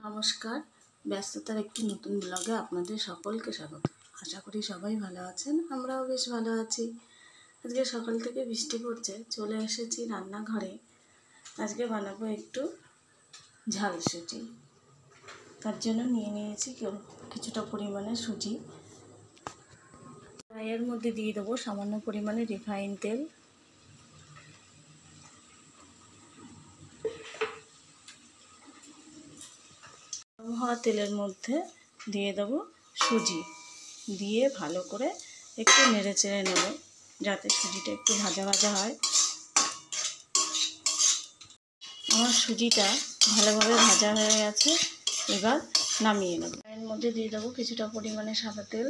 নমস্কার। ব্যস্ততার একটি নতুন ব্লগে আপনাদের সকলকে স্বাগত। আশা করি সবাই ভালো আছেন, আমরাও বেশ ভালো আছি। আজকে সকাল থেকে বৃষ্টি পড়ছে, চলে এসেছি রান্নাঘরে। আজকে বানাবো একটু ঝাল সুজি। তার জন্য নিয়ে নিয়েছি কিছুটা পরিমাণে সুজি। এর মধ্যে দিয়ে দেবো সামান্য পরিমাণে রিফাইন তেল। গরম হওয়া তেলের মধ্যে দিয়ে দেবো সুজি, দিয়ে ভালো করে একটু নেড়ে চেড়ে নেব যাতে সুজিটা একটু ভাজা ভাজা হয়। আমার সুজিটা ভালোভাবে ভাজা হয়ে গেছে, এবার নামিয়ে নেব। এর মধ্যে দিয়ে দেবো কিছুটা পরিমাণে সাদা তেল,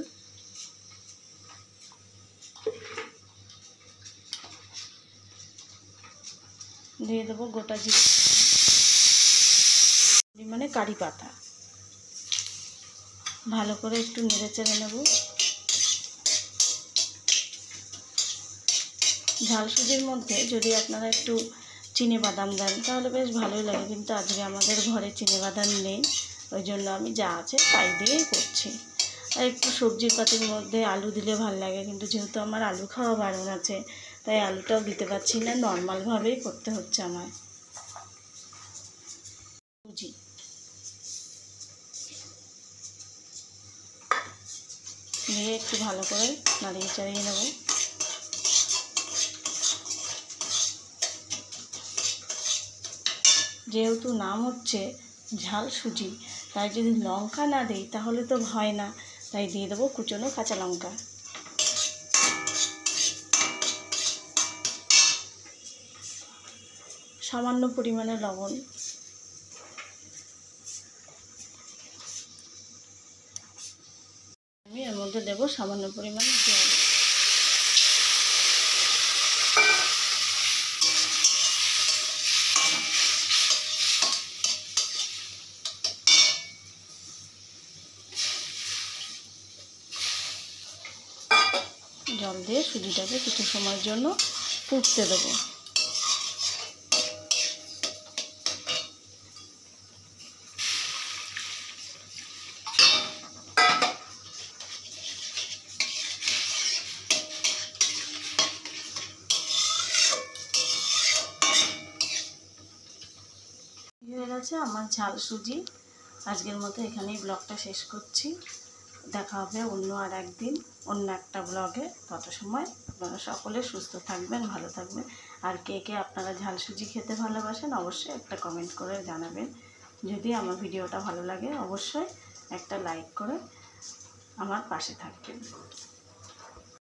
দিয়ে দেবো গোটা জিরে, পরিমাণে কারি পাতা। ভালো করে একটু নেড়ে চেড়ে নেব। ঝাল সুজির মধ্যে যদি আপনারা একটু চিনি বাদাম দেন তাহলে বেশ ভালোই লাগে, কিন্তু আজকে আমাদের ঘরে চিনি বাদাম নেই, ওই জন্য আমি যা আছে তাই দিয়েই করছি। আর একটু সবজির পাতির মধ্যে আলু দিলে ভালো লাগে, কিন্তু যেহেতু আমার আলু খাওয়া বারণ আছে তাই আলুটাও দিতে পারছি না, নর্মালভাবেই করতে হচ্ছে আমার। সুজি দিয়ে একটু ভালো করে নাড়িয়ে চাড়িয়ে নেব। যেহেতু নাম হচ্ছে ঝাল সুজি, তাই যদি লঙ্কা না দিই তাহলে তো হয় না, তাই দিয়ে দেবো কুচনো কাঁচা লঙ্কা। সামান্য পরিমাণে লবণ। আমি এর মধ্যে দেবো সামান্য পরিমাণে জল। জল দিয়ে সুজিটাকে কিছু সময়ের জন্য ফুটতে দেবো। হয়ে গেছে আমার ঝাল সুজি। আজকের মতো এখানেই ব্লগটা শেষ করছি। দেখা হবে অন্য আর একদিন অন্য একটা ব্লগে। তত সময় আপনারা সকলে সুস্থ থাকবেন, ভালো থাকবেন। আর কে কে আপনারা ঝাল সুজি খেতে ভালোবাসেন অবশ্যই একটা কমেন্ট করে জানাবেন। যদি আমার ভিডিওটা ভালো লাগে অবশ্যই একটা লাইক করে আমার পাশে থাকবেন।